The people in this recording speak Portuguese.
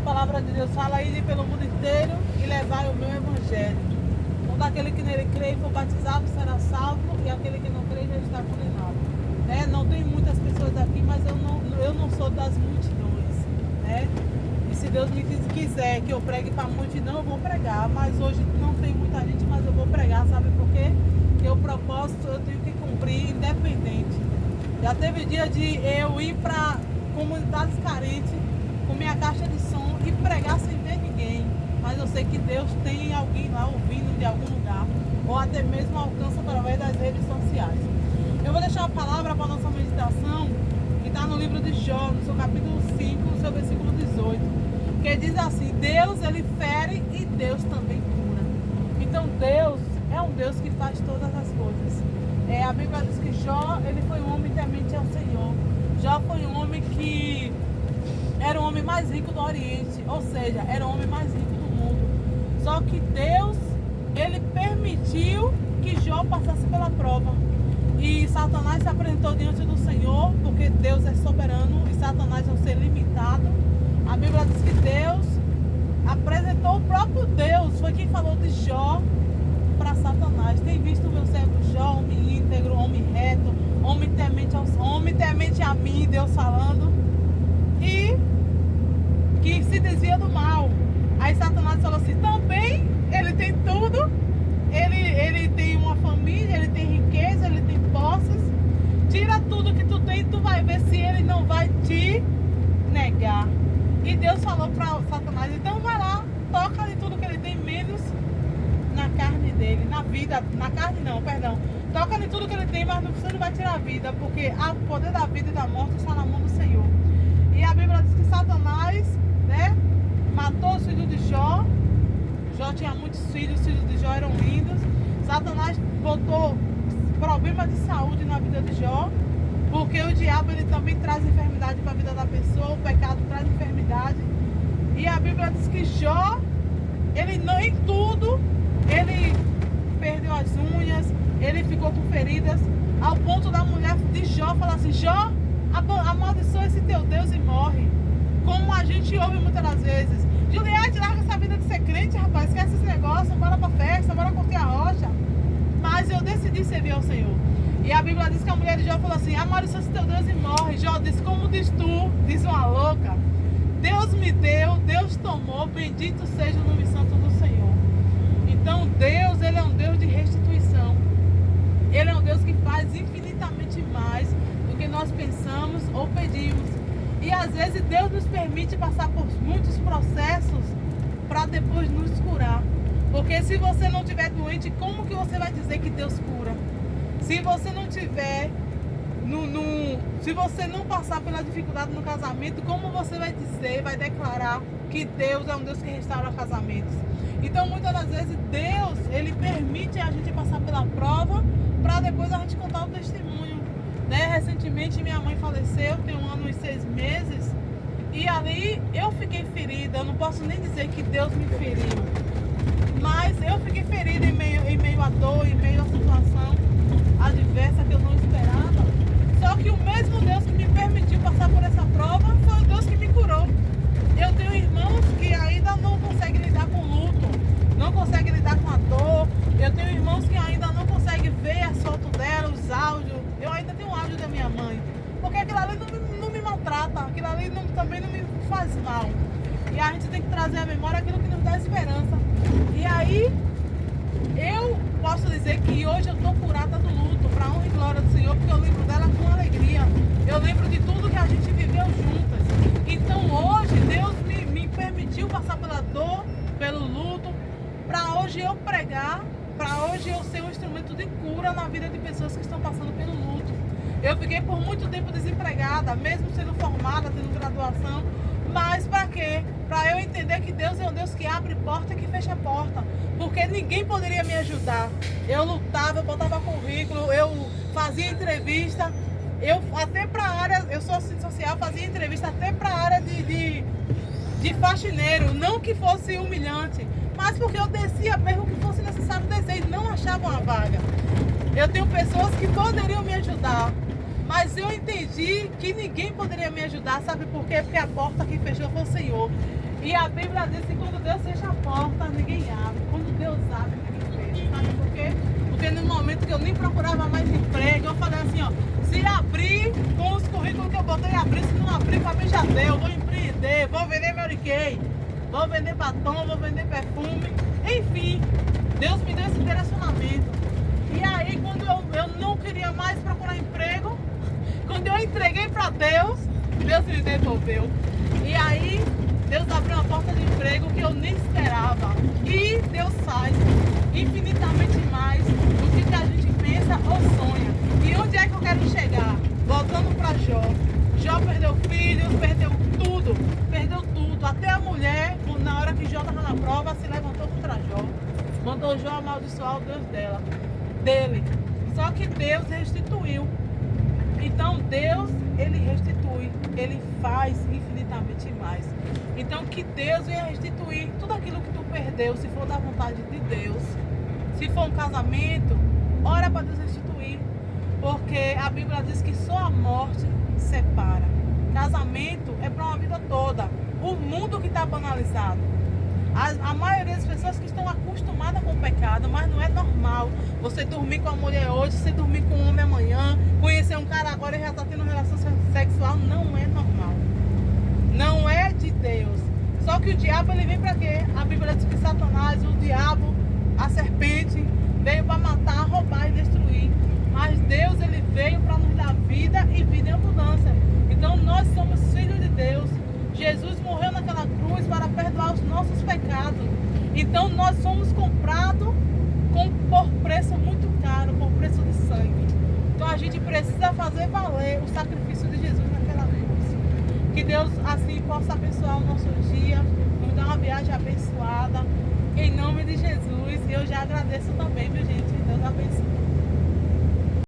palavra de Deus fala: ide pelo mundo inteiro e levai o meu evangelho. Todo aquele que nele crê e for batizado será salvo, e aquele que não crê já está condenado. Né? Não tem muitas pessoas aqui, mas eu não sou das multidões. Né? E se Deus me quiser que eu pregue para a multidão, eu vou pregar. Mas hoje não tem muita gente, mas eu vou pregar. Sabe por quê? Porque o propósito eu tenho que cumprir independente. Já teve dia de eu ir para comunidades carentes com minha caixa de som e pregar sem ver ninguém. Mas eu sei que Deus tem alguém lá ouvindo de algum lugar, ou até mesmo alcança através das redes sociais. Eu vou deixar a palavra para a nossa meditação, que está no livro de Jó, no seu capítulo 5, no seu versículo 18, que diz assim: Deus, ele fere e Deus também cura. Então Deus é um Deus que faz todas as coisas. A Bíblia diz que Jó, ele foi um homem temente ao Senhor. Jó foi um homem que era o homem mais rico do Oriente, ou seja, era o homem mais rico do mundo. Só que Deus, ele permitiu que Jó passasse pela prova. E Satanás se apresentou diante do Senhor, porque Deus é soberano e Satanás é um ser limitado. A Bíblia diz que Deus apresentou o próprio Deus, foi quem falou de Jó para Satanás: tem visto o meu servo Jó, homem íntegro, homem reto, homem temente a mim, Deus falando, e que se desvia do mal. Aí Satanás falou assim: também ele tem tudo, ele tem uma família, ele tem riqueza, ele tem posses, tira tudo que tu tem e tu vai ver se ele não vai te negar. E Deus falou para Satanás: então vai lá, toca em tudo que ele tem, menos na carne dele, na vida, na carne não, perdão, toca em tudo que ele tem, mas você não vai tirar a vida, porque o poder da vida e da morte está na mão do Senhor. E a Bíblia diz que Satanás, né, matou os filhos de Jó. Jó tinha muitos filhos, os filhos de Jó eram lindos. Satanás botou problemas de saúde na vida de Jó, porque o diabo, ele também traz enfermidade para a vida da pessoa, o pecado traz enfermidade. E a Bíblia diz que Jó, ele não, em tudo, ele perdeu as unhas, ele ficou com feridas, ao ponto da mulher de Jó falar assim: Jó, amaldiçoa esse teu Deus e morre. Como a gente ouve muitas das vezes: Juliette, larga essa vida de ser crente, rapaz, esquece esse negócio, bora pra festa, bora curtir a rocha. Mas eu decidi servir ao Senhor. E a Bíblia diz que a mulher de Jó falou assim: amaldiçoa esse teu Deus e morre. Jó disse: como diz tu, diz uma louca, Deus me deu, Deus tomou, bendito seja o nome santo do Senhor. Então Deus, ele é um Deus de restituição. Ele é um Deus que faz infinitamente mais do que nós pensamos ou pedimos. E às vezes Deus nos permite passar por muitos processos para depois nos curar. Porque se você não estiver doente, como que você vai dizer que Deus cura? Se você não tiver, se você não passar pela dificuldade no casamento, como você vai dizer, vai declarar que Deus é um Deus que restaura casamentos? Então muitas das vezes Deus, ele permite a gente passar pela prova para depois a gente contar o testemunho. Né? Recentemente minha mãe faleceu, tem 1 ano e 6 meses, e ali eu fiquei ferida. Eu não posso nem dizer que Deus me feriu, mas eu fiquei ferida em meio à dor, em meio à situação adversa que eu não esperava. Só que o mesmo Deus que me permitiu passar por essa prova foi o Deus que me curou. Eu tenho irmãos que ainda não conseguem lidar com o luto, não conseguem lidar com a dor. Eu tenho irmãos que ainda não conseguem ver as fotos dela, os áudios. Eu ainda tenho um áudio da minha mãe, porque aquilo ali não me maltrata, aquilo ali também não me faz mal. E a gente tem que trazer à memória aquilo que nos dá esperança. E aí, eu posso dizer que hoje eu estou curada do luto, para a honra e glória do Senhor, porque eu lembro dela com alegria. Eu lembro de tudo que a gente viveu juntas. Então hoje, Deus me permitiu passar pela dor, pelo luto, para hoje eu pregar, para hoje eu ser um instrumento de cura na vida de pessoas que estão passando pelo luto. Eu fiquei por muito tempo desempregada, mesmo sendo formada, tendo graduação. Mas para quê? Para eu entender que Deus é um Deus que abre porta e que fecha porta. Porque ninguém poderia me ajudar. Eu lutava, eu botava currículo, eu fazia entrevista. Eu até para a área, eu sou assistente social, fazia entrevista até para a área de faxineiro. Não que fosse humilhante, mas porque eu descia mesmo que fosse necessário descer e não achava uma vaga. Eu tenho pessoas que poderiam me ajudar, mas eu entendi que ninguém poderia me ajudar. Sabe por quê? Porque a porta que fechou foi o Senhor. E a Bíblia diz que quando Deus fecha a porta, ninguém abre. Quando Deus abre, ninguém fecha. Sabe por quê? Porque no momento que eu nem procurava mais emprego, eu falei assim, ó, se abrir com os currículos que eu botei abrir, se não abrir, pra mim já deu, vou empreender, vou vender Mary Kay, vou vender batom, vou vender perfume, enfim, Deus me deu esse direcionamento. E aí, quando eu não queria mais procurar emprego, quando eu entreguei para Deus, Deus me devolveu. E aí, Deus abriu uma porta de emprego que eu nem esperava. E Deus faz infinitamente mais do que a gente pensa ou sonha. E onde é que eu quero chegar? Voltando para Jó. Jó perdeu filhos, perdeu tudo. Até a mulher, na hora que Jó estava na prova, se levantou contra Jó. Mandou Jó amaldiçoar o Deus dele. Só que Deus restituiu. Então Deus, Ele restitui, Ele faz infinitamente mais. Então que Deus venha restituir tudo aquilo que tu perdeu, se for da vontade de Deus. Se for um casamento, ora para Deus restituir. Porque a Bíblia diz que só a morte separa. Casamento é para uma vida toda. O mundo que está banalizado. A maioria das pessoas que estão acostumadas com o pecado, mas não é normal você dormir com a mulher hoje, você dormir com um homem amanhã, conhecer um cara agora e já está tendo relação sexual, não é normal. Não é de Deus. Só que o diabo, ele vem para quê? A Bíblia diz que Satanás, o diabo, a serpente, veio para matar, roubar e destruir. Mas Deus, ele veio para nos dar vida e vida em abundância. Então nós somos filhos de Deus. Jesus morreu naquela cruz para perdoar os nossos pecados. Então nós somos comprados por preço muito caro, por preço de sangue. Então a gente precisa fazer valer o sacrifício de Jesus naquela cruz. Que Deus assim possa abençoar o nosso dia, nos dar uma viagem abençoada. Em nome de Jesus. E eu já agradeço também, viu?